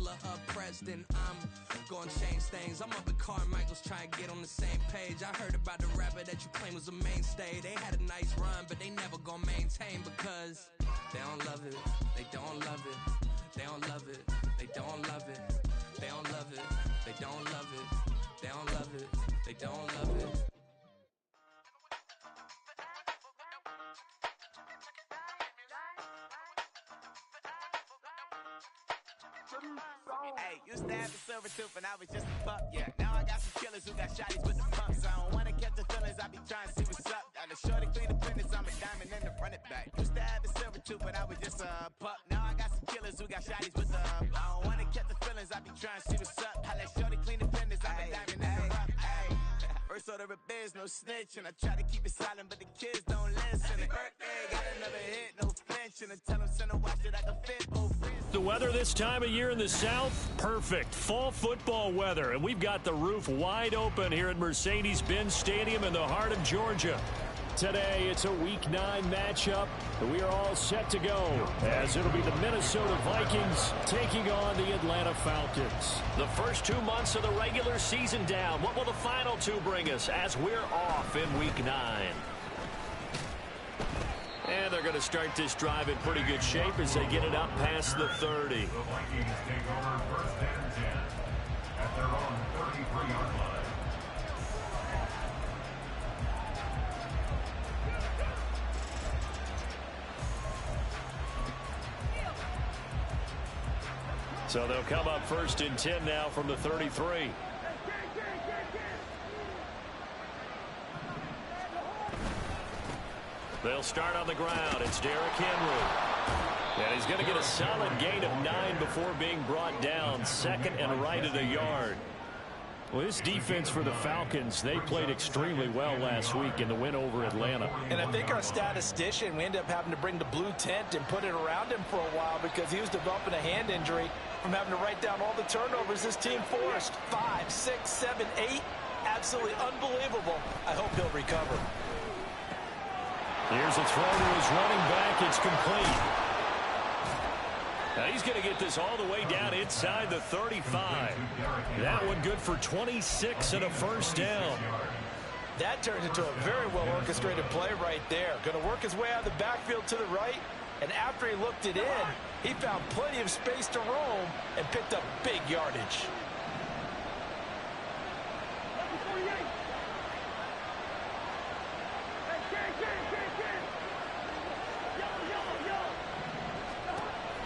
or oppressed, then I'm gonna change things. I'm up at Carmichael's trying to get on the same page. I heard about the rapper that you claim was a mainstay. They had a nice run, but they never gonna maintain because they don't love it, they don't love it, they don't love it, they don't love it, they don't love it, they don't love it, they don't love it, they don't love it. Hey, used to have a silver tooth and I was just a pup, yeah. Now I got some killers who got shotties with the pumps. I don't wanna catch the feelings, I be trying to see what's up. Got a shorty clean the fitness, I'm a diamond and the run it back. Used to have a silver tooth but I was just a pup. Now I got some killers who got shotties with the I don't wanna catch the feelings, I be trying to see what's up. I let shorty clean the fitness, I'm a diamond and the rough. First order of biz, no snitch, and I try to keep it silent, but the kids don't listen. Birthday, got another hit, no flinch, and I tell them send a watch that I can fit both friends. The weather this time of year in the South, perfect. Fall football weather, and we've got the roof wide open here at Mercedes-Benz Stadium in the heart of Georgia. Today, it's a Week 9 matchup. We are all set to go, as it'll be the Minnesota Vikings taking on the Atlanta Falcons. The first 2 months of the regular season down. What will the final two bring us as we're off in Week 9? And they're going to start this drive in pretty good shape as they get it up past the 30. The Vikings take over first and 10 at their own 33-yard line. So they'll come up first and 10 now from the 33. They'll start on the ground. It's Derrick Henry. And he's going to get a solid gain of 9 before being brought down. Second and right at a yard. Well, this defense for the Falcons, they played extremely well last week in the win over Atlanta. And I think our statistician, we ended up having to bring the blue tent and put it around him for a while because he was developing a hand injury from having to write down all the turnovers this team forced. 5, 6, 7, 8. Absolutely unbelievable. I hope he'll recover. Here's a throw to his running back. It's complete. Now he's going to get this all the way down inside the 35. That one good for 26 and a first down. That turns into a very well-orchestrated play right there. Going to work his way out of the backfield to the right, and after he looked it in, he found plenty of space to roam and picked up big yardage.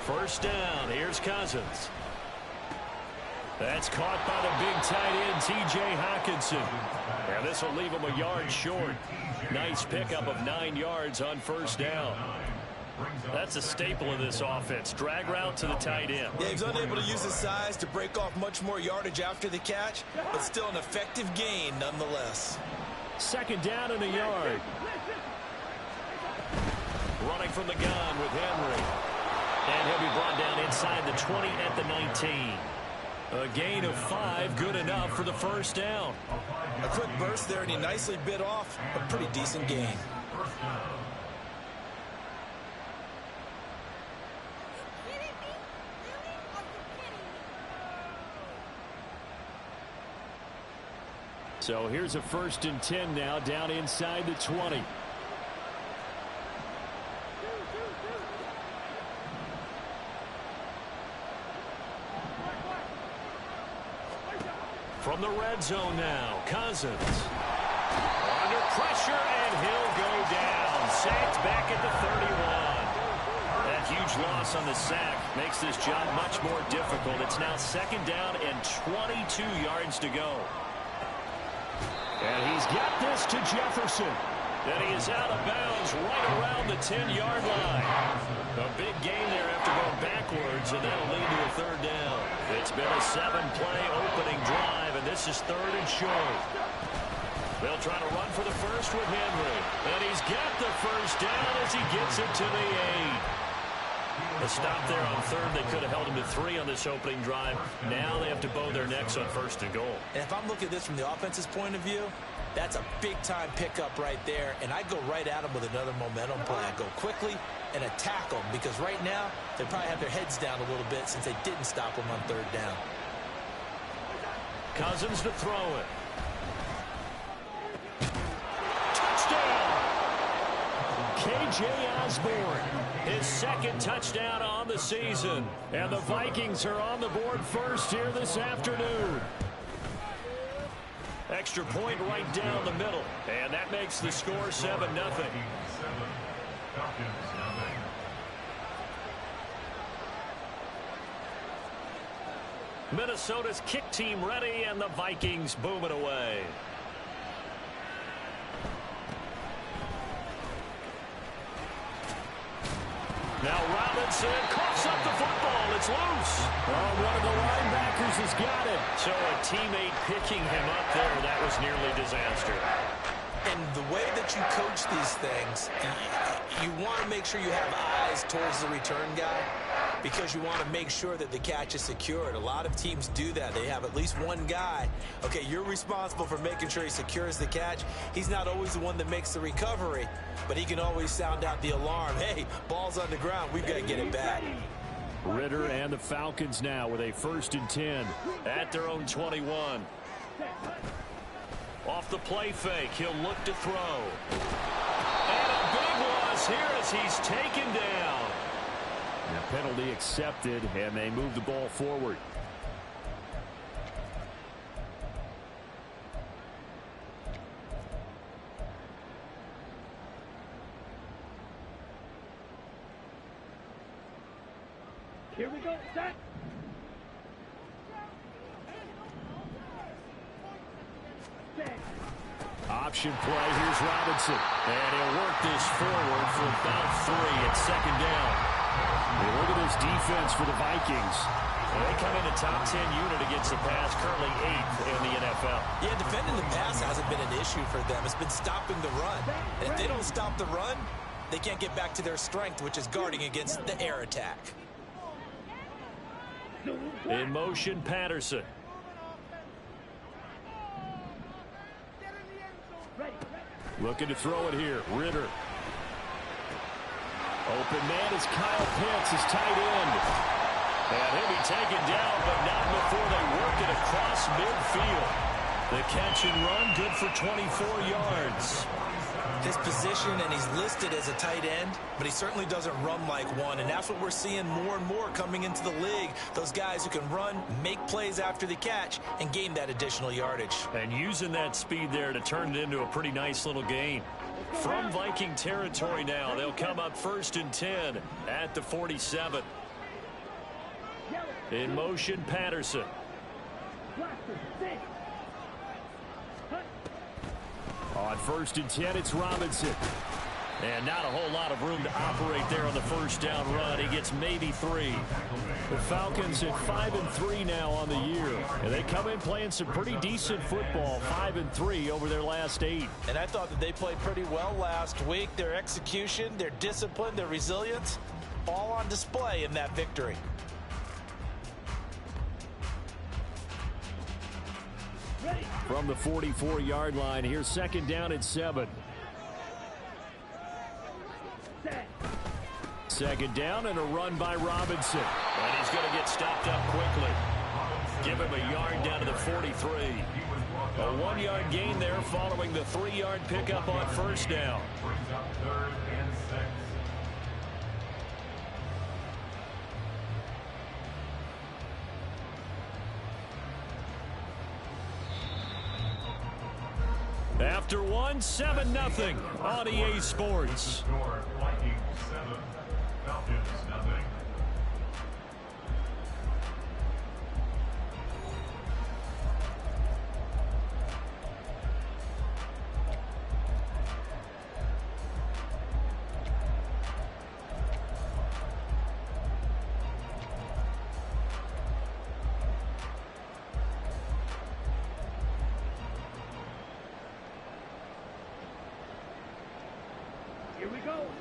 First down. Here's Cousins. That's caught by the big tight end, T.J. Hockenson. And this will leave him a yard short. Nice pickup of 9 yards on first down. That's a staple of this offense. Drag route to the tight end. Yeah, he was unable to use his size to break off much more yardage after the catch, but still an effective gain nonetheless. Second down and a yard. Running from the gun with Henry. And he'll be brought down inside the 20 at the 19. A gain of 5, good enough for the first down. A quick burst there, and he nicely bit off a pretty decent gain. So here's a first and 10 now, down inside the 20. From the red zone now, Cousins. Under pressure, and he'll go down. Sacked back at the 31. That huge loss on the sack makes this job much more difficult. It's now second down and 22 yards to go. And he's got this to Jefferson. And he is out of bounds right around the 10-yard line. A big gain there after going backwards, and that'll lead to a third down. It's been a 7-play opening drive, and this is third and short. They'll try to run for the first with Henry. And he's got the first down as he gets it to the 8. A stop there on third. They could have held him to 3 on this opening drive. Now they have to bow their necks on first and goal. And if I'm looking at this from the offense's point of view, That's a big-time pickup right there, and I go right at them with another momentum play. I go quickly and attack them because right now they probably have their heads down a little bit since they didn't stop them on third down. Cousins to throw it. Touchdown! K.J. Osborne, his second touchdown on the season. And the Vikings are on the board first here this afternoon. Extra point right down the middle. And that makes the score 7-0. Minnesota's kick team ready, and the Vikings boom it away. Now Robinson coughs up the football. It's loose. Oh, one of the linebackers has got it. So a teammate picking him up there, that was nearly disaster. And the way that you coach these things, you want to make sure you have eyes towards the return guy because you want to make sure that the catch is secured. A lot of teams do that. They have at least one guy. Okay, you're responsible for making sure he secures the catch. He's not always the one that makes the recovery, but he can always sound out the alarm. Hey, ball's on the ground. We've got to get it back. Ritter and the Falcons now with a 1st and 10 at their own 21. Off the play fake, he'll look to throw. And a big loss here as he's taken down. The penalty accepted, and they move the ball forward. Here we go, set. Option play, here's Robinson. And he'll work this forward for about 3 at 2nd down. Hey, look at this defense for the Vikings. They come in a top 10 unit against the pass, currently 8th in the NFL. Yeah, defending the pass hasn't been an issue for them. It's been stopping the run. And if they don't stop the run, they can't get back to their strength, which is guarding against the air attack. In motion, Patterson. Looking to throw it here. Ritter. Open man is Kyle Pitts, his tight end. And he'll be taken down, but not before they work it across midfield. The catch and run, good for 24 yards. His position, and he's listed as a tight end, but he certainly doesn't run like one, and that's what we're seeing more and more coming into the league. Those guys who can run, make plays after the catch, and gain that additional yardage. And using that speed there to turn it into a pretty nice little gain. From Viking territory now, they'll come up 1st and 10 at the 47. In motion, Patterson. On 1st and 10, it's Robinson. And not a whole lot of room to operate there on the 1st down run. He gets maybe 3. The Falcons at 5-3 now on the year. And they come in playing some pretty decent football, 5-3 over their last 8. And I thought that they played pretty well last week. Their execution, their discipline, their resilience, all on display in that victory. From the 44-yard line, here's 2nd down at 7. 2nd down and a run by Robinson. And he's going to get stopped up quickly. Give him a yard down to the 43. A 1-yard gain there following the 3-yard pickup on 1st down. Brings up 3rd and 6. After 1, 7-0 on EA Sports. Score, Vikings 7, Falcons 0.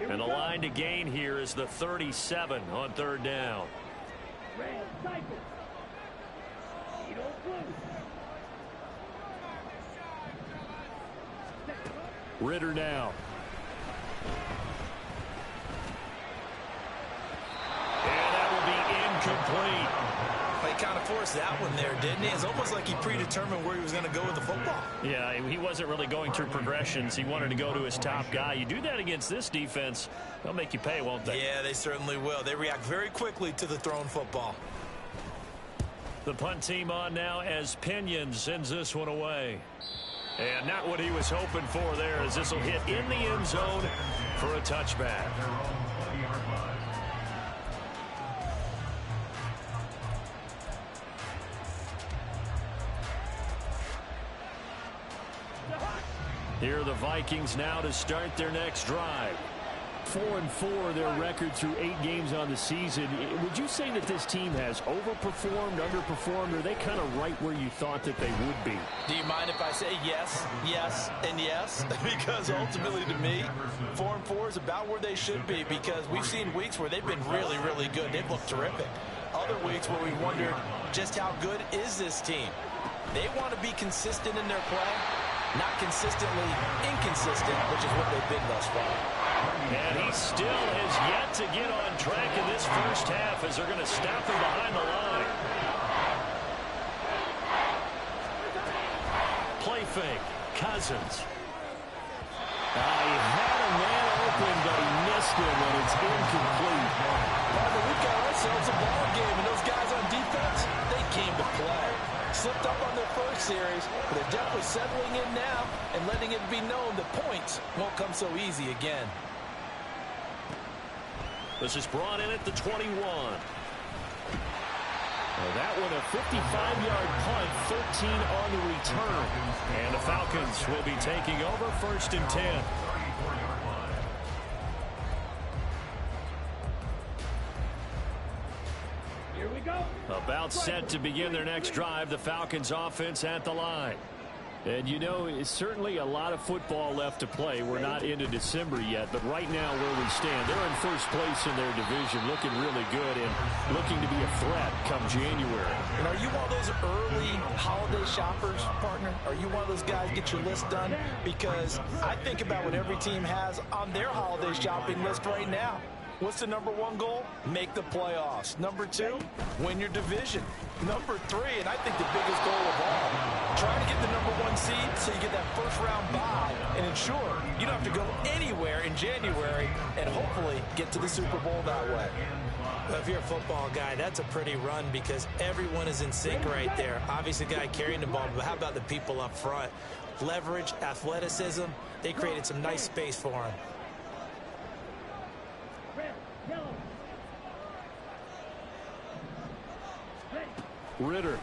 And the line to gain here is the 37 on 3rd down. Red cycle. Blue. Ritter now. And that will be incomplete. He kind of forced that one there, didn't he? It's almost like he predetermined where he was going to go with the football. Yeah, he wasn't really going through progressions. He wanted to go to his top guy. You do that against this defense, they'll make you pay, won't they? Yeah, they certainly will. They react very quickly to the thrown football. The punt team on now as Pinion sends this one away. And not what he was hoping for there, as this will hit in the end zone for a touchback. Here are the Vikings now to start their next drive. 4-4 their record through 8 games on the season. Would you say that this team has overperformed, underperformed, or are they kind of right where you thought that they would be? Do you mind if I say yes, yes, and yes? Because ultimately to me, 4-4 is about where they should be, because we've seen weeks where they've been really, really good. They've looked terrific. Other weeks where we wondered just how good is this team. They want to be consistent in their play, not consistently inconsistent, which is what they've been thus far. And he still has yet to get on track in this first half, as they're going to stop him behind the line. Play fake. Cousins. He had a man open, but he missed him, and it's incomplete. We've got ourselves a ball game, and those guys on defense, they came to play. Slipped up on their first series, but they're definitely settling in now and letting it be known that points won't come so easy again. This is brought in at the 21. That one a 55-yard punt, 13 on the return. And the Falcons will be taking over 1st and 10. Here we go. About set to begin their next drive, the Falcons offense at the line. And you know, it's certainly a lot of football left to play. We're not into December yet, but right now where we stand, they're in first place in their division, looking really good and looking to be a threat come January. And are you one of those early holiday shoppers, partner? Are you one of those guys get your list done? Because I think about what every team has on their holiday shopping list right now. What's the number 1 goal? Make the playoffs. Number 2, win your division. Number 3, and I think the biggest goal of all, trying to get the number 1 seed so you get that first-round bye and ensure you don't have to go anywhere in January and hopefully get to the Super Bowl that way. Well, if you're a football guy, that's a pretty run because everyone is in sync right there. Obviously, the guy carrying the ball, but how about the people up front? Leverage, athleticism, they created some nice space for him. Red, yellow. Ritter.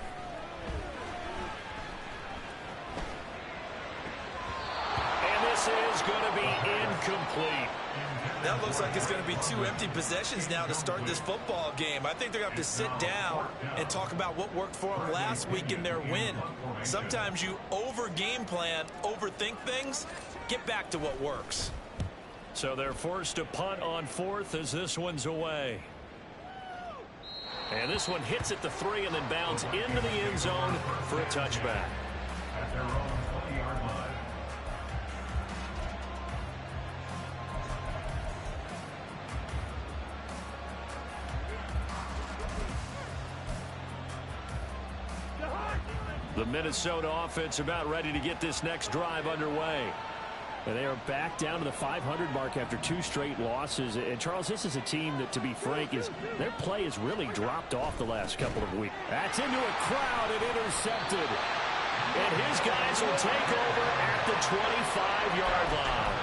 And this is going to be incomplete. That looks like it's going to be 2 empty possessions now to start this football game. I think they're going to have to sit down and talk about what worked for them last week in their win. Sometimes you over-game plan, overthink things, get back to what works. So they're forced to punt on 4th as this one's away. And this one hits at the 3 and then bounds into the end zone for a touchback. At their own 20-yard line. The Minnesota offense about ready to get this next drive underway. And they are back down to the 500 mark after 2 straight losses. And, Charles, this is a team that, to be frank, their play has really dropped off the last couple of weeks. That's into a crowd and intercepted. And his guys will take over at the 25-yard line.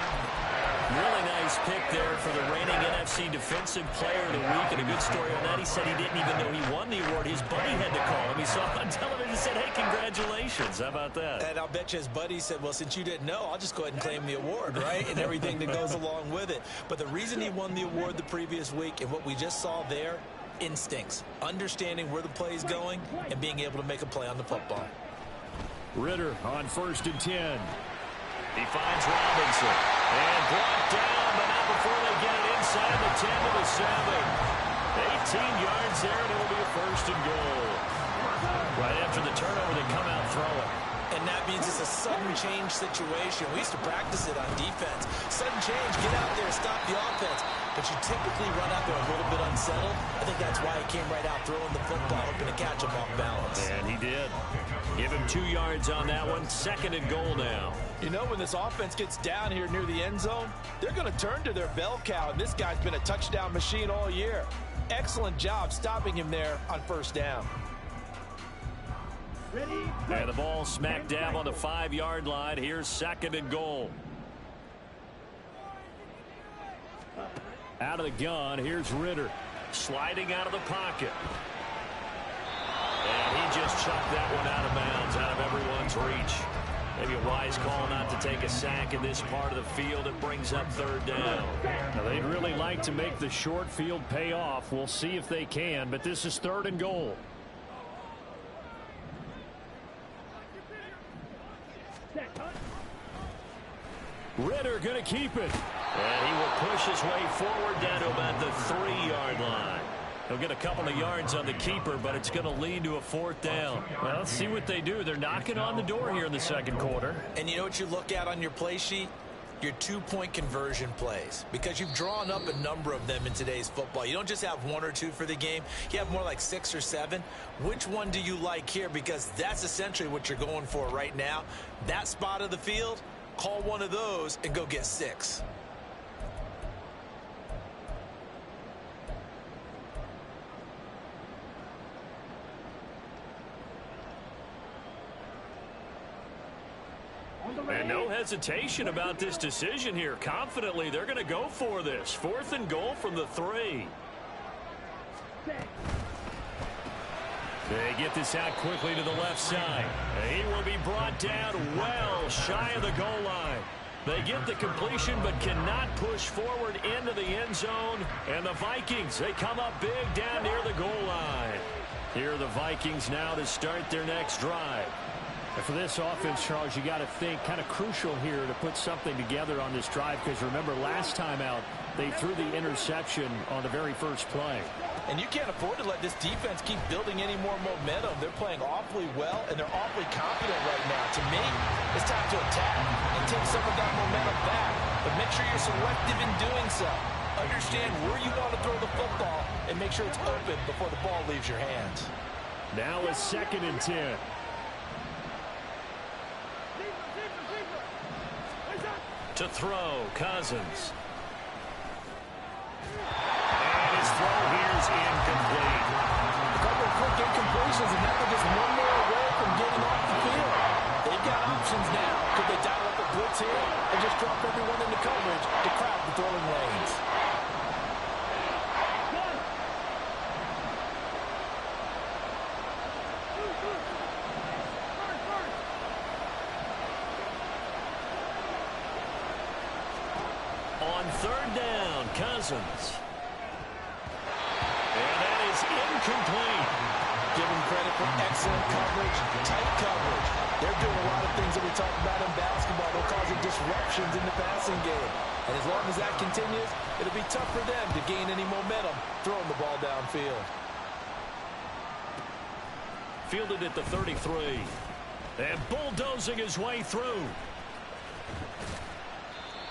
Really nice pick there for the reigning NFC Defensive Player of the Week. And a good story on that, he said he didn't even know he won the award. His buddy had to call him. He saw it on television and said, hey, congratulations. How about that? And I'll bet you his buddy said, well, since you didn't know, I'll just go ahead and claim the award, right? And everything that goes along with it. But the reason he won the award the previous week and what we just saw there, instincts, understanding where the play is going and being able to make a play on the football. Ritter on 1st and 10. He finds Robinson. And brought down, but not before they get it inside the 10 to the 7. 18 yards there, and it will be a 1st and goal. Right after the turnover, they come out throwing. And that means it's a sudden change situation. We used to practice it on defense. Sudden change, get out there, stop the offense. But you typically run out there a little bit unsettled. I think that's why he came right out throwing the football, hoping to catch him off balance. And he did. Give him 2 yards on that one. 2nd and goal now. You know, when this offense gets down here near the end zone, they're going to turn to their bell cow, and this guy's been a touchdown machine all year. Excellent job stopping him there on 1st down. And the ball smack dab on the 5-yard line. Here's 2nd and goal. Out of the gun, here's Ritter. Sliding out of the pocket. And he just chucked that one out of bounds, out of everyone's reach. Maybe a wise call not to take a sack in this part of the field. It brings up 3rd down. Now, they'd really like to make the short field pay off. We'll see if they can, but this is 3rd and goal. Ritter going to keep it. And he will push his way forward down to about the 3-yard line. He'll get a couple of yards on the keeper, but it's going to lead to a 4th down. Well, let's see what they do. They're knocking on the door here in the 2nd quarter. And you know what you look at on your play sheet? Your 2-point conversion plays, because you've drawn up a number of them in today's football. You don't just have 1 or 2 for the game. You have more like 6 or 7. Which one do you like here? Because that's essentially what you're going for right now. That spot of the field, call one of those and go get 6. And no hesitation about this decision here. Confidently, they're going to go for this. 4th and goal from the 3. They get this out quickly to the left side. He will be brought down well shy of the goal line. They get the completion but cannot push forward into the end zone. And the Vikings, they come up big down near the goal line. Here are the Vikings now to start their next drive. And for this offense, Charles, you got to think kind of crucial here to put something together on this drive, because remember last time out they threw the interception on the very first play. And you can't afford to let this defense keep building any more momentum. They're playing awfully well, and they're awfully confident right now. To me, it's time to attack and take some of that momentum back. But make sure you're selective in doing so. Understand where you want to throw the football and make sure it's open before the ball leaves your hands. Now it's 2nd and 10. To throw, Cousins. And his throw here is incomplete. A couple of quick incompletions, and now they're just one more away from getting off the field. They've got options now. Could they dial up a blitz here and just drop everyone into coverage to crowd the throwing lanes? On 3rd down, Cousins. And that is incomplete. Give them credit for excellent coverage, tight coverage. They're doing a lot of things that we talk about in basketball. They're causing disruptions in the passing game. And as long as that continues, it'll be tough for them to gain any momentum throwing the ball downfield. Fielded at the 33. And bulldozing his way through.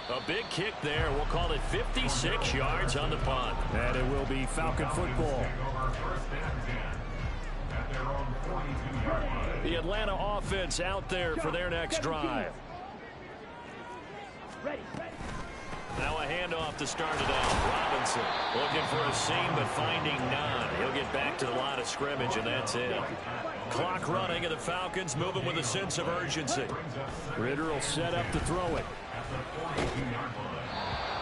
A big kick there. We'll call it 56 yards on the punt. And it will be Falcon football. The Atlanta offense out there for their next drive. Now a handoff to start it out. Robinson looking for a seam but finding none. He'll get back to the line of scrimmage, and that's it. Clock running, and the Falcons moving with a sense of urgency. Ritter will set up to throw it.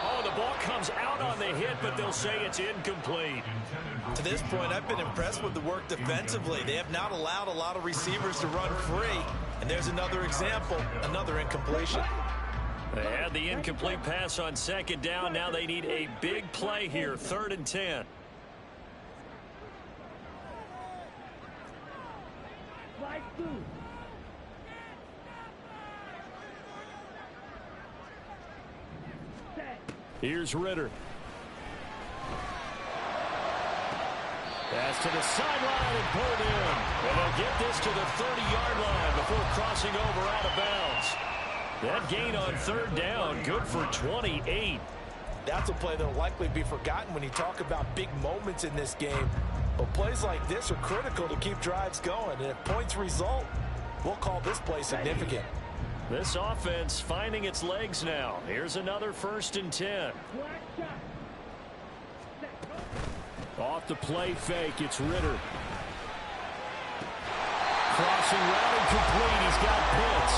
Oh, the ball comes out on the hit, but they'll say it's incomplete. To this point, I've been impressed with the work defensively. They have not allowed a lot of receivers to run free. And there's another example, another incompletion. They had the incomplete pass on 2nd down. Now they need a big play here, 3rd and 10. Here's Ritter. Pass to the sideline and pulled in. And they'll get this to the 30-yard line before crossing over out of bounds. That gain on third down, good for 28. That's a play that will likely be forgotten when you talk about big moments in this game. But plays like this are critical to keep drives going. And if points result, we'll call this play significant. This offense finding its legs now. Here's another 1st and 10. Off the play fake, it's Ritter. Crossing route incomplete. He's got Pitts.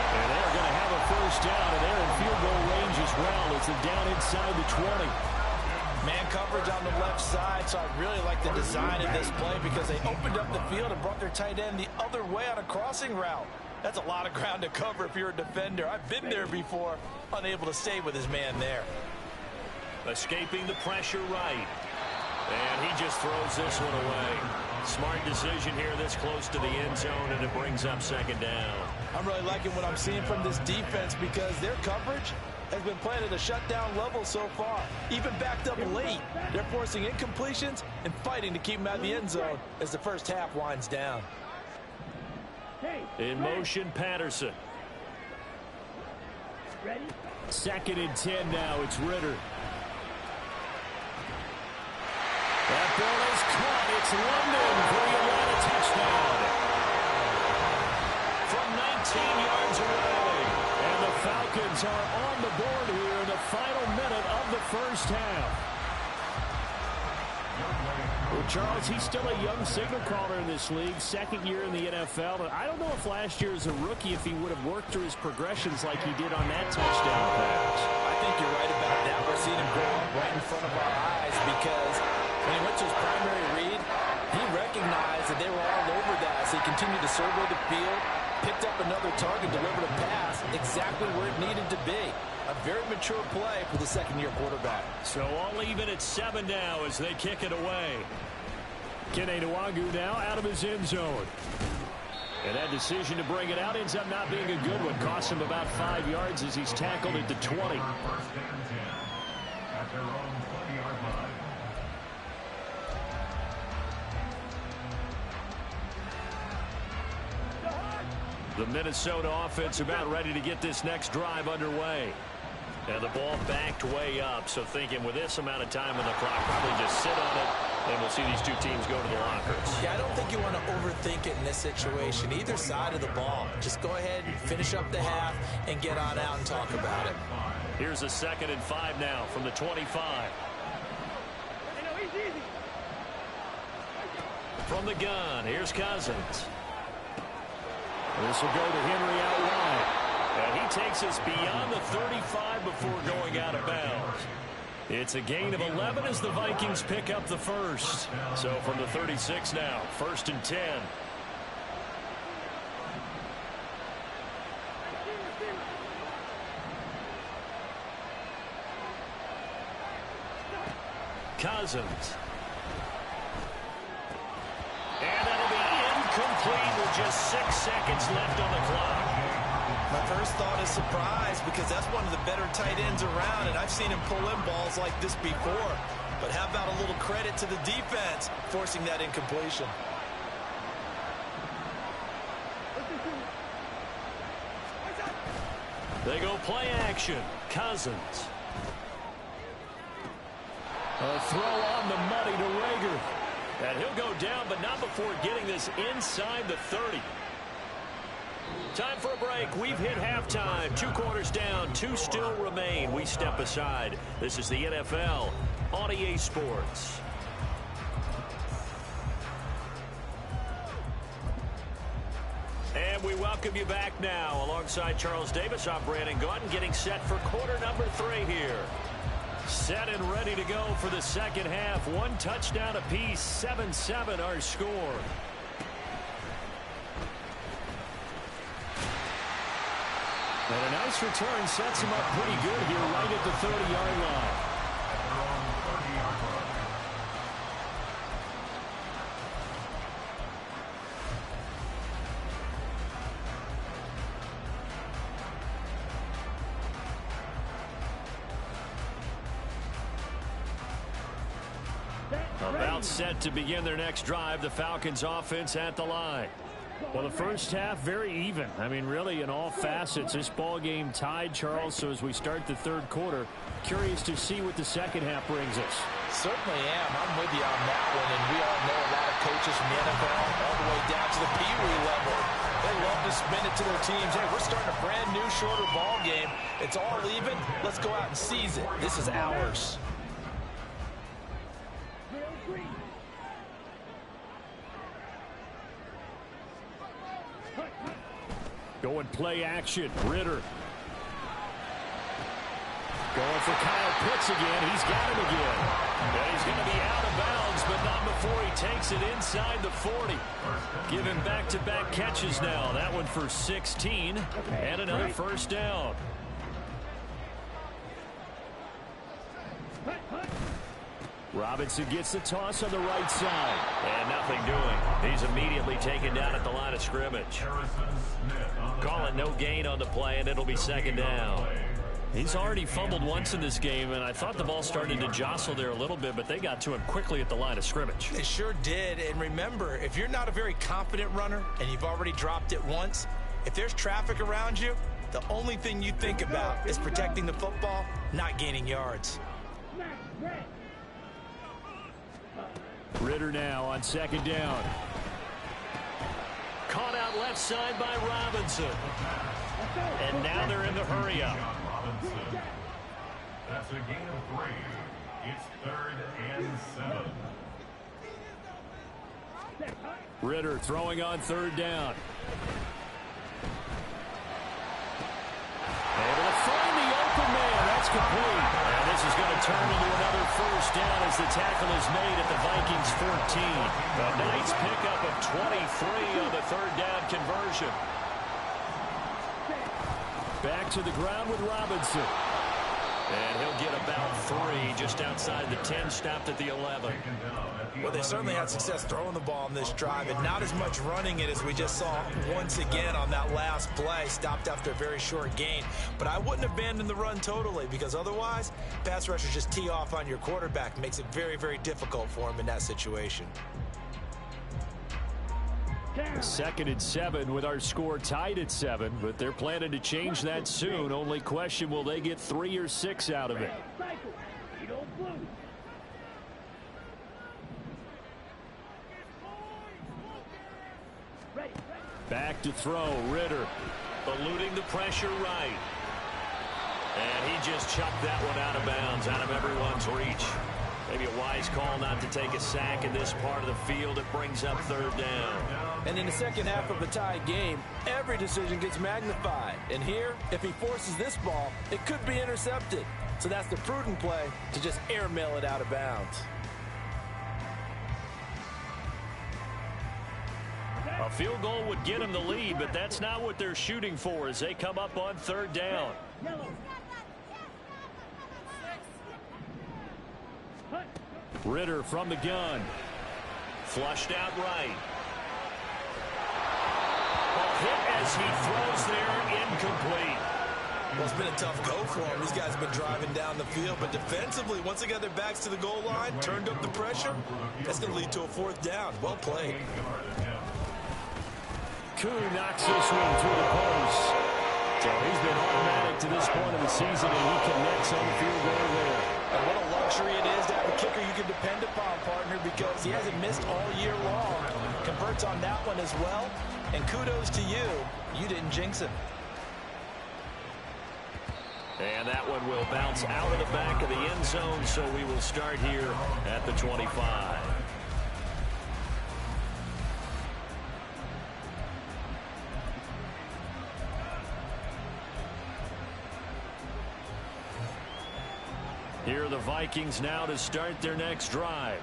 And they're going to have a 1st down, and they're in field goal range as well. It's a down inside the 20. Man coverage on the left side, so I really like the design of this play because they opened up the field and brought their tight end the other way on a crossing route. That's a lot of ground to cover if you're a defender. I've been there before, unable to stay with his man there. Escaping the pressure right. And he just throws this one away. Smart decision here this close to the end zone, and it brings up 2nd down. I'm really liking what I'm seeing from this defense because their coverage has been playing at a shutdown level so far. Even backed up late, they're forcing incompletions and fighting to keep them out of the end zone as the first half winds down. In motion, Patterson. Ready? 2nd and 10 now. It's Ritter. That ball is caught. It's London for the Atlanta touchdown. From 19 yards away. And the Falcons are on the board here in the final minute of the 1st half. Well, Charles, he's still a young signal caller in this league, 2nd year in the NFL. And I don't know if last year as a rookie, if he would have worked through his progressions like he did on that touchdown pass. I think you're right about that. We're seeing him grow up right in front of our eyes because when he went to his primary read, he recognized that they were all over that. So he continued to survey the field, picked up another target, delivered a pass exactly where it needed to be. A very mature play for the 2nd-year quarterback. So all even at 7 now as they kick it away. Kene Nwangwu now out of his end zone. And that decision to bring it out ends up not being a good one. Cost him about 5 yards as he's tackled at the 20. 1st and 10 at their own 20-yard line. The Minnesota offense about ready to get this next drive underway. And the ball backed way up, so thinking with this amount of time on the clock, probably just sit on it, and we'll see these two teams go to the lockers. Yeah, I don't think you want to overthink it in this situation, either side of the ball. Just go ahead and finish up the half and get on out and talk about it. Here's a 2nd and 5 now from the 25. From the gun, here's Cousins. This will go to Henry out wide. And he takes us beyond the 35 before going out of bounds. It's a gain of 11 as the Vikings pick up the 1st. So from the 36 now, 1st and 10. Cousins. And that'll be incomplete with just 6 seconds left on the clock. My first thought is surprise because that's one of the better tight ends around, and I've seen him pull in balls like this before. But how about a little credit to the defense forcing that incompletion? They go play action. Cousins. A throw on the money to Rager. And he'll go down, but not before getting this inside the 30. Time for a break. We've hit halftime. 2 quarters down. 2 still remain. We step aside. This is the NFL on EA Sports. And we welcome you back now. Alongside Charles Davis, I'm Brandon Gaudin, getting set for quarter number 3 here. Set and ready to go for the 2nd half. 1 touchdown apiece. 7-7 our score. And a nice return sets him up pretty good here right at the 30-yard line. About set to begin their next drive. The Falcons offense at the line. Well, the first half, very even. I mean, really, in all facets, this ball game tied, Charles. So as we start the third quarter, curious to see what the second half brings us. Certainly am. I'm with you on that one. And we all know a lot of coaches from the NFL all the way down to the Pee Wee level. They love to spin it to their teams. Hey, we're starting a brand new, shorter ball game. It's all even. Let's go out and seize it. This is ours. Going play action. Ritter. Going for Kyle Pitts again. He's got him again. And he's going to be out of bounds, but not before he takes it inside the 40. Giving back-to-back catches now. That one for 16 and another first down. Robinson gets the toss on the right side. And nothing doing. He's immediately taken down at the line of scrimmage. Call it no gain on the play, and it'll be second down. He's already fumbled once in this game, and I thought the ball started to jostle there a little bit, but they got to him quickly at the line of scrimmage. They sure did. And remember, if you're not a very confident runner and you've already dropped it once, if there's traffic around you, the only thing you think about is protecting the football, not gaining yards. Ritter now on second down. Caught out left side by Robinson. And now they're in the hurry-up. That's a gain of 3. It's 3rd and 7. Ritter throwing on third down. Able to find the open man. That's complete. And this is going to turn into another first down as the tackle is made at the Vikings 14. A nice pickup of 23 on the third down conversion. Back to the ground with Robinson. And he'll get about 3 just outside the 10, stopped at the 11. Well, they certainly had success throwing the ball on this drive, and not as much running it as we just saw once again on that last play, stopped after a very short gain. But I wouldn't abandon the run totally, because otherwise, pass rushers just tee off on your quarterback. Makes it very, very difficult for him in that situation. 2nd and 7 with our score tied at 7, but they're planning to change that soon. Only question, will they get 3 or 6 out of it? Back to throw, Ritter. Eluding the pressure right. And he just chucked that one out of bounds, out of everyone's reach. Maybe a wise call not to take a sack in this part of the field. It brings up third down. And in the second half of a tied game, every decision gets magnified. And here, if he forces this ball, it could be intercepted. So that's the prudent play to just airmail it out of bounds. A field goal would get them the lead, but that's not what they're shooting for as they come up on third down. Ritter from the gun. Flushed out right. A hit as he throws there, incomplete. Well, it's been a tough go for him. These guys have been driving down the field, but defensively, once they got their backs to the goal line, turned up the pressure, that's going to lead to a fourth down. Well played. Koo knocks this one through the post. So he's been automatic to this point of the season, and he connects on the field goal there. And what a luxury it is to have a kicker you can depend upon, partner, because he hasn't missed all year long. Converts on that one as well. And kudos to you. You didn't jinx him. And that one will bounce out of the back of the end zone, so we will start here at the 25. Here are the Vikings now to start their next drive.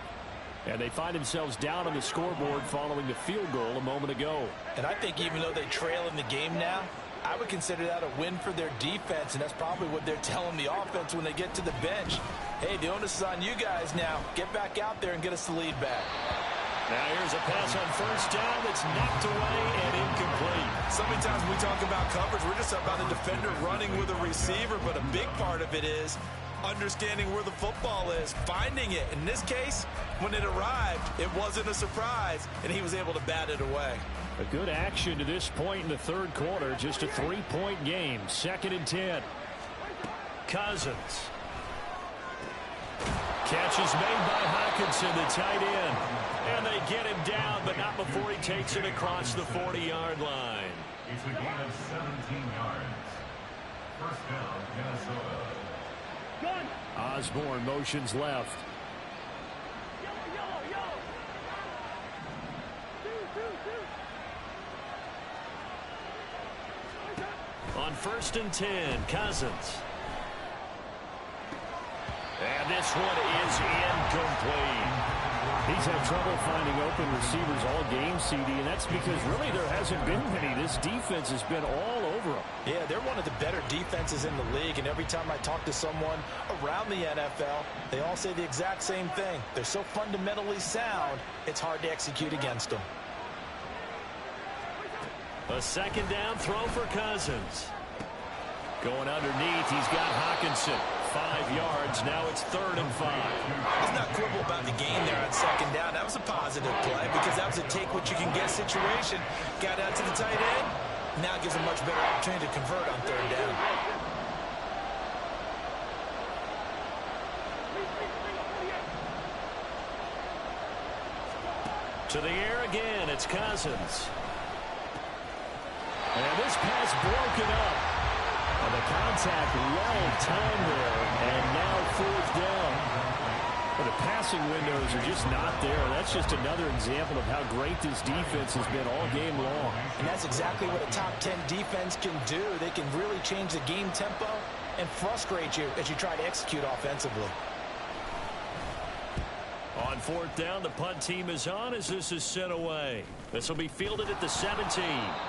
And they find themselves down on the scoreboard following the field goal a moment ago. And I think even though they trail in the game now, I would consider that a win for their defense, and that's probably what they're telling the offense when they get to the bench. Hey, the onus is on you guys now. Get back out there and get us the lead back. Now here's a pass on first down that's knocked away and incomplete. So many times when we talk about coverage, we're just about the defender running with a receiver, but a big part of it is understanding where the football is, finding it. In this case, when it arrived, it wasn't a surprise, and he was able to bat it away. A good action to this point in the third quarter. Just a 3-point game. 2nd and 10. Cousins. Catch is made by Hawkinson, the tight end. And they get him down, but not before he takes it across the 40-yard line. It's a gain of 17 yards. First down, Minnesota. Osborne motions left. On 1st and 10, Cousins. And this one is incomplete. He's had trouble finding open receivers all game, CD, and that's because really there hasn't been many. This defense has been all over them. Yeah, they're one of the better defenses in the league, and every time I talk to someone around the NFL, they all say the exact same thing. They're so fundamentally sound, it's hard to execute against them. A 2nd down throw for Cousins. Going underneath, he's got Hawkinson. 5 yards. Now it's 3rd and 5. Let's not quibble about the gain there on 2nd down. That was a positive play because that was a take-what-you-can-get situation. Got out to the tight end. Now gives a much better opportunity to convert on 3rd down. To the air again. It's Cousins. And this pass broken up. And the contact well timed there. And now 4th down. But the passing windows are just not there. That's just another example of how great this defense has been all game long. And that's exactly what a top 10 defense can do. They can really change the game tempo and frustrate you as you try to execute offensively. On 4th down, the punt team is on as this is sent away. This will be fielded at the 17.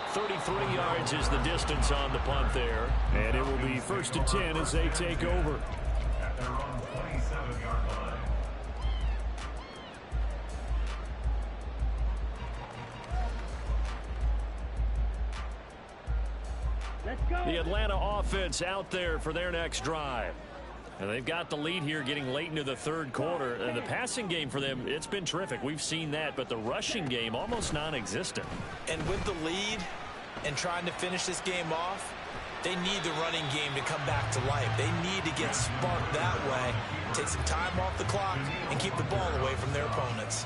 33 yards is the distance on the punt there. And it will be 1st and 10 as they take over. At their own 27-yard line. Let's go. The Atlanta offense out there for their next drive. And they've got the lead here getting late into the 3rd quarter. And the passing game for them, it's been terrific. We've seen that. But the rushing game, almost non-existent. And with the lead and trying to finish this game off, they need the running game to come back to life. They need to get sparked that way, take some time off the clock, and keep the ball away from their opponents.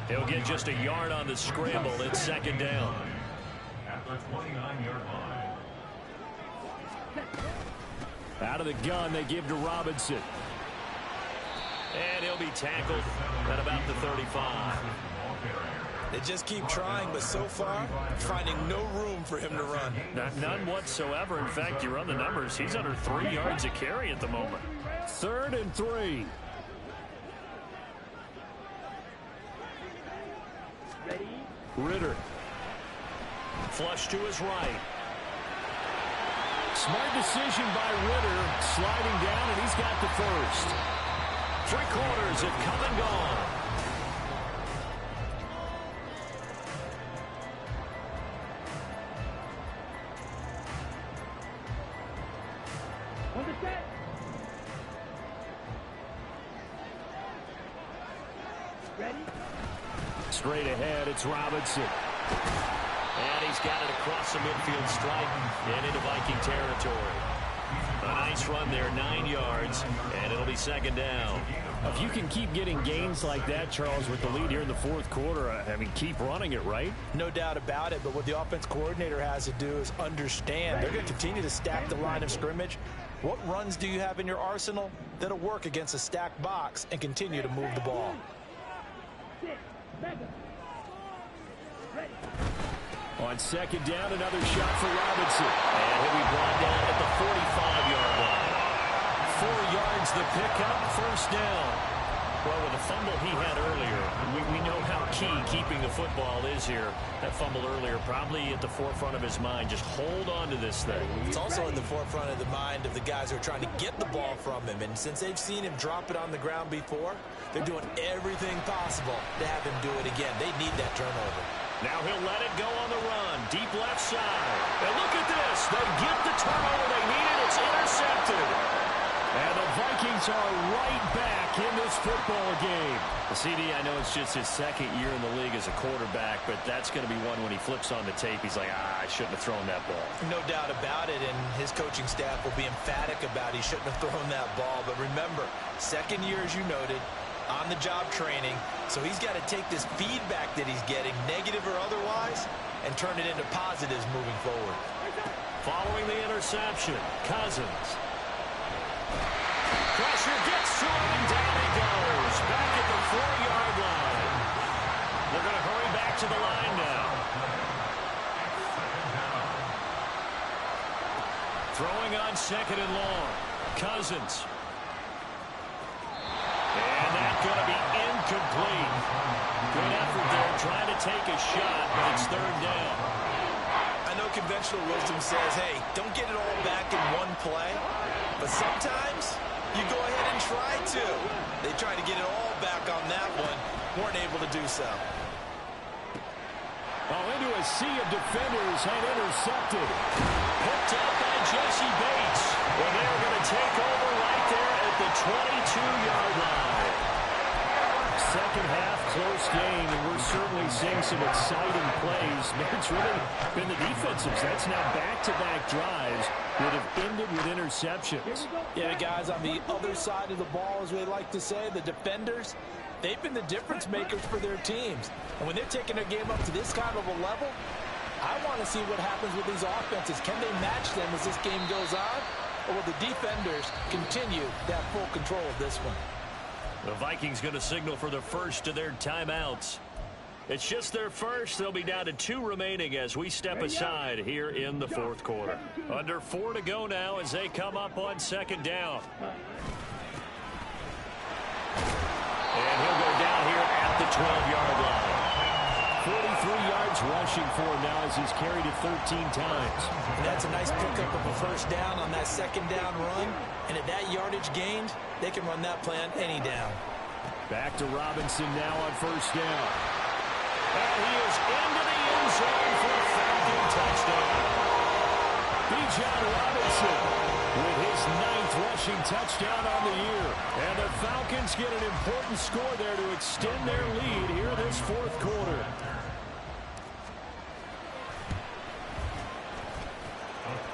He'll get just a yard on the scramble. It's 2nd down. At the 29-yard line. Out of the gun, they give to Robinson. And he'll be tackled at about the 35. They just keep trying, but so far, finding no room for him to run. None whatsoever. In fact, you run the numbers. He's under 3 yards a carry at the moment. 3rd and 3. Ready? Ritter. Flush to his right. Smart decision by Ritter, sliding down, and he's got the 1st. 3 quarters have come and gone. On the set. Ready? Straight ahead, it's Robinson. And he's got it across the midfield stripe and into Viking territory. A nice run there, 9 yards, and it'll be 2nd down. If you can keep getting gains like that, Charles, with the lead here in the 4th quarter, I mean, keep running it, right? No doubt about it, but what the offense coordinator has to do is understand they're going to continue to stack the line of scrimmage. What runs do you have in your arsenal that'll work against a stacked box and continue to move the ball? 6 seconds. Ready? On 2nd down, another shot for Robinson. And he'll be brought down at the 45-yard line. 4 yards the pickup, 1st down. Well, with the fumble he had earlier, we know how key keeping the football is here. That fumble earlier probably at the forefront of his mind. Just hold on to this thing. It's also in the forefront of the mind of the guys who are trying to get the ball from him. And since they've seen him drop it on the ground before, they're doing everything possible to have him do it again. They need that turnover. Now he'll let it go on the run. Deep left side. And look at this. They get the turnover they needed. It's intercepted. And the Vikings are right back in this football game. Well, CD, I know it's just his second year in the league as a quarterback, but that's going to be one when he flips on the tape. He's like, I shouldn't have thrown that ball. No doubt about it, and his coaching staff will be emphatic about he shouldn't have thrown that ball. But remember, second year, as you noted, on-the-job training, so he's got to take this feedback that he's getting, negative or otherwise, and turn it into positives moving forward. Following the interception, Cousins. Pressure gets to him, and down he goes. Back at the 4-yard line. They're going to hurry back to the line now. Throwing on second and long. Cousins. And that's going to be incomplete. Good effort there, trying to take a shot, but it's third down. I know conventional wisdom says, hey, don't get it all back in one play, but sometimes you go ahead and try to. They tried to get it all back on that one, weren't able to do so. Oh, into a sea of defenders and intercepted. Picked up by Jesse Bates. Well, they're going to take over right there at the 22-yard line. Second half, close game, and we're certainly seeing some exciting plays. It's really been the defensives. That's now back-to-back drives that have ended with interceptions. Yeah, the guys on the other side of the ball, as we like to say, the defenders, they've been the difference makers for their teams. And when they're taking their game up to this kind of a level, I want to see what happens with these offenses. Can they match them as this game goes on? Or will the defenders continue to have full control of this one? The Vikings going to signal for the first of their timeouts. It's just their first. They'll be down to 2 remaining as we step aside here in the fourth quarter. Under 4 to go now as they come up on second down. And he'll go down here at the 12-yard line. 43 yards rushing for him now as he's carried it 13 times. And that's a nice pickup of a first down on that second down run. And at that yardage gained, they can run that play on any down. Back to Robinson now on first down. And he is into the end zone for a Falcon touchdown. Bijan Robinson with his 9th rushing touchdown on the year. And the Falcons get an important score there to extend their lead here this fourth quarter.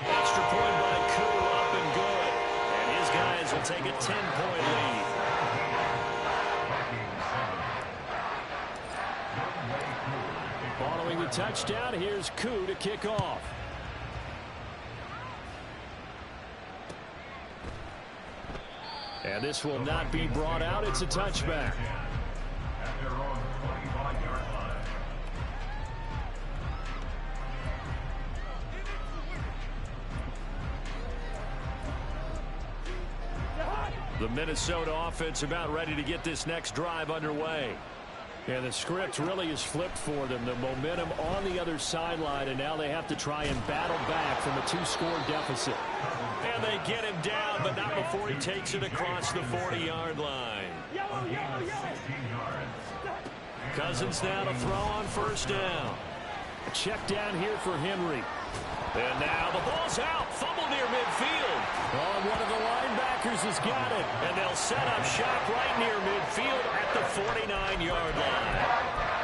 Extra point by Koo, up and good. And his guys will take a 10-point lead. Following the touchdown, here's Koo to kick off. And this will not be brought out. It's a touchback. At their own 25-yard line. The Minnesota offense about ready to get this next drive underway. And the script really is flipped for them. The momentum on the other sideline, and now they have to try and battle back from a 2-score deficit. And they get him down, but not before he takes it across the 40-yard line. Cousins now to throw on first down. Check down here for Henry. And now the ball's out. Fumble near midfield. Oh, one of the linebackers has got it. And they'll set up shop right near midfield at the 49-yard line.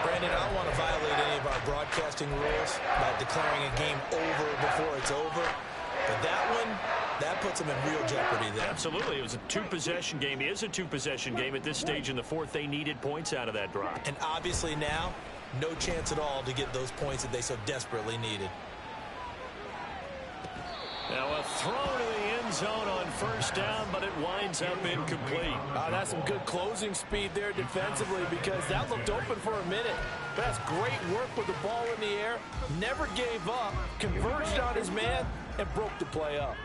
Brandon, I don't want to violate any of our broadcasting rules by declaring a game over before it's over. But that one, that puts them in real jeopardy there. Absolutely. It was a 2-possession game. It is a 2-possession game at this stage in the fourth. They needed points out of that drive. And obviously now, no chance at all to get those points that they so desperately needed. Now a throw to the end zone on first down, but it winds up incomplete. That's some good closing speed there defensively, because that looked open for a minute. But that's great work with the ball in the air. Never gave up, converged on his man, and broke the play up.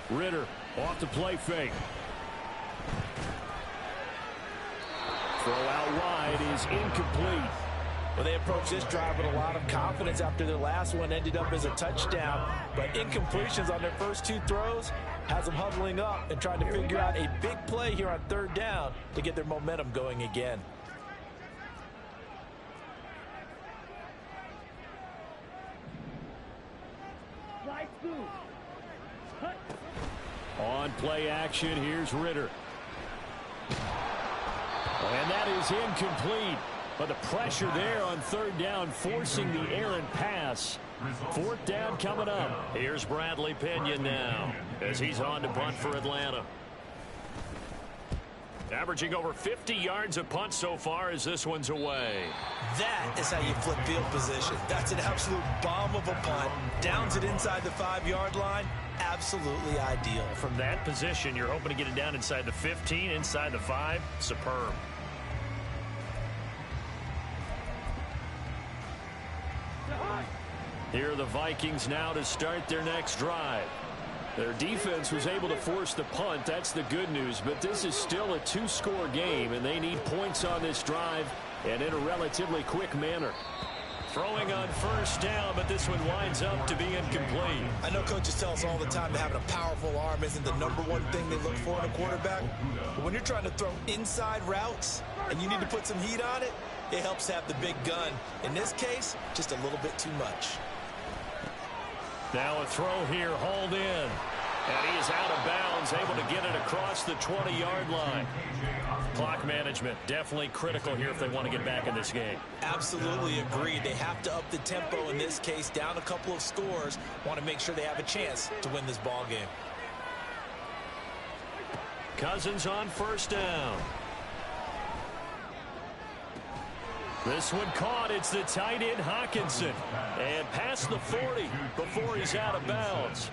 Ritter off the play fake. Throw out wide is incomplete. Well, they approached this drive with a lot of confidence after their last one ended up as a touchdown. But incompletions on their first 2 throws has them huddling up and trying to figure out a big play here on third down to get their momentum going again. Slide through. play action. Here's Ritter. And that is incomplete. But the pressure there on third down, forcing the errant pass. Fourth down coming up. Here's Bradley Pinion now as he's on to punt for Atlanta. Averaging over 50 yards a punt so far as this one's away. That is how you flip field position. That's an absolute bomb of a punt. Downs it inside the 5-yard line. Absolutely ideal. From that position, you're hoping to get it down inside the 15, inside the 5. Superb. Here are the Vikings now to start their next drive. Their defense was able to force the punt. That's the good news. But this is still a 2-score game, and they need points on this drive and in a relatively quick manner. Throwing on first down, but this one winds up to be incomplete. I know coaches tell us all the time that having a powerful arm isn't the #1 thing they look for in a quarterback. But when you're trying to throw inside routes and you need to put some heat on it, it helps to have the big gun. In this case, just a little bit too much. Now a throw here, hauled in. And he is out of bounds, able to get it across the 20-yard line. Clock management, definitely critical here if they want to get back in this game. Absolutely agreed. They have to up the tempo in this case, down a couple of scores. Want to make sure they have a chance to win this ball game. Cousins on first down. This one caught. It's the tight end Hawkinson. And past the 40 before he's out of bounds.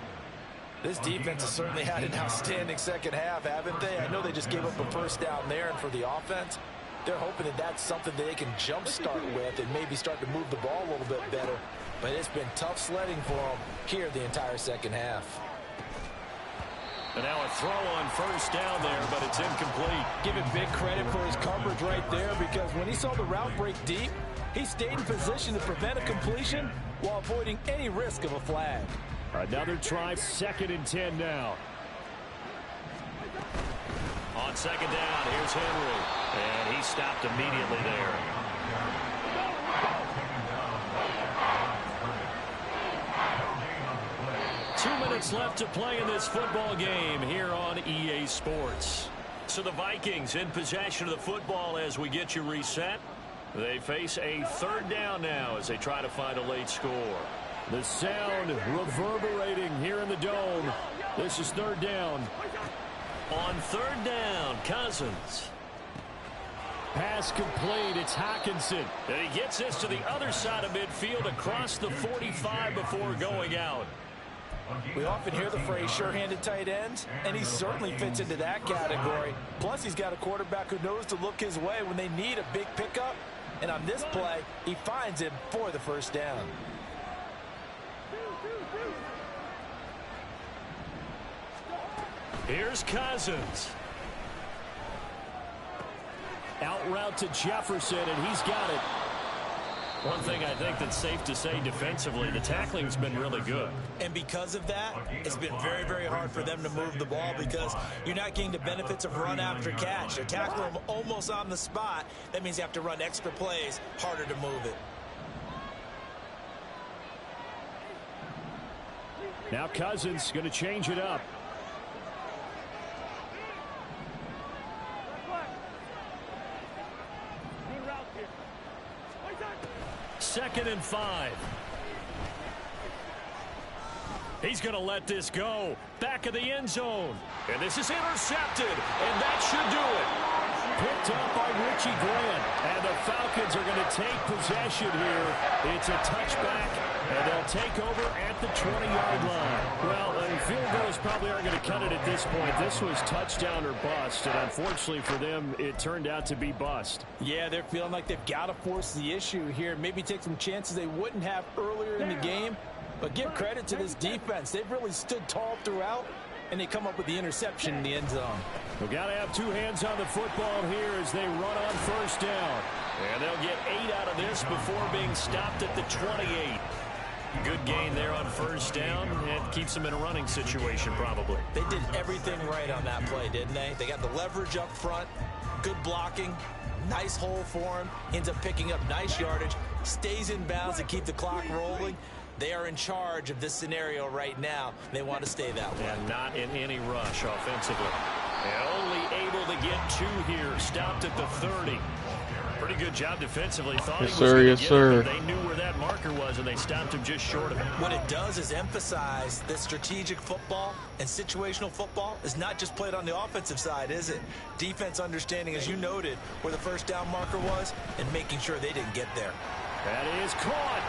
This defense has certainly had an outstanding second half, haven't they? I know they just gave up a first down there, and for the offense, they're hoping that that's something that they can jumpstart with and maybe start to move the ball a little bit better. But it's been tough sledding for them here the entire second half. And now a throw on first down there, but it's incomplete. Give him big credit for his coverage right there, because when he saw the route break deep, he stayed in position to prevent a completion while avoiding any risk of a flag. Another try, 2nd and 10 now. On second down, here's Henry. And he stopped immediately there. Two minutes left to play in this football game here on EA Sports. So the Vikings in possession of the football as we get you reset. They face a third down now as they try to find a late score. The sound reverberating here in the dome. This is third down. On third down, Cousins. Pass complete. It's Hawkinson. And he gets this to the other side of midfield across the 45 before going out. We often hear the phrase sure-handed tight ends, and he certainly fits into that category. Plus, he's got a quarterback who knows to look his way when they need a big pickup. And on this play, he finds him for the first down. Here's Cousins. Out route to Jefferson, and he's got it. One thing I think that's safe to say defensively, the tackling's been really good. And because of that, it's been very, very hard for them to move the ball because you're not getting the benefits of run after catch. They're tackling them almost on the spot. That means you have to run extra plays, harder to move it. Now Cousins going to change it up. Second and 5. He's going to let this go. Back of the end zone. And this is intercepted. And that should do it. Picked up by Richie Grant. And the Falcons are going to take possession here. It's a touchback. And they'll take over at the 20-yard line. Well, field goals probably aren't going to cut it at this point. This was touchdown or bust. And unfortunately for them, it turned out to be bust. Yeah, they're feeling like they've got to force the issue here. Maybe take some chances they wouldn't have earlier in the game. But give credit to this defense. They've really stood tall throughout, and they come up with the interception in the end zone. We've got to have two hands on the football here as they run on first down. And they'll get 8 out of this before being stopped at the 28. Good gain there on first down. It keeps them in a running situation probably. They did everything right on that play, didn't they? They got the leverage up front, good blocking, nice hole for him, ends up picking up nice yardage, stays in bounds to keep the clock rolling. They are in charge of this scenario right now. They want to stay that way. And not in any rush offensively. And only able to get 2 here. Stopped at the 30. Pretty good job defensively. Thought Yes, he was sir. gonna Yes, get sir. it, but they knew where that marker was, and they stopped him just short of it. What it does is emphasize that strategic football and situational football is not just played on the offensive side, is it? Defense understanding, as you noted, where the first down marker was and making sure they didn't get there. That is caught.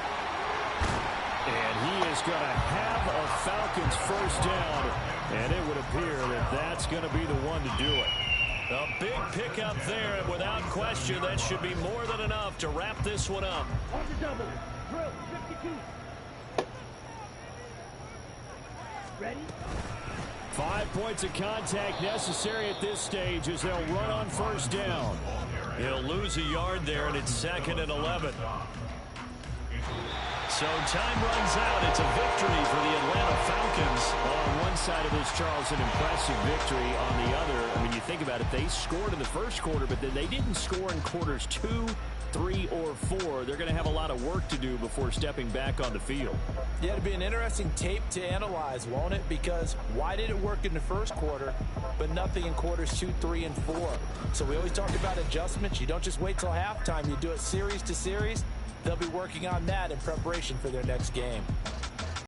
And he is going to have a Falcons first down. And it would appear that that's going to be the one to do it. A big pickup there, and without question, that should be more than enough to wrap this one up. On the double. Drill. 52. Ready? 5 points of contact necessary at this stage as they'll run on first down. He'll lose a yard there, and it's 2nd and 11. So time runs out. It's a victory for the Atlanta Falcons. On one side of this, Charles, an impressive victory. On the other, I mean, you think about it, they scored in the first quarter, but then they didn't score in quarters 2, 3, or 4. They're going to have a lot of work to do before stepping back on the field. Yeah, it'll be an interesting tape to analyze, won't it? Because why did it work in the first quarter, but nothing in quarters 2, 3, and 4? So we always talk about adjustments. You don't just wait till halftime. You do it series to series. They'll be working on that in preparation for their next game.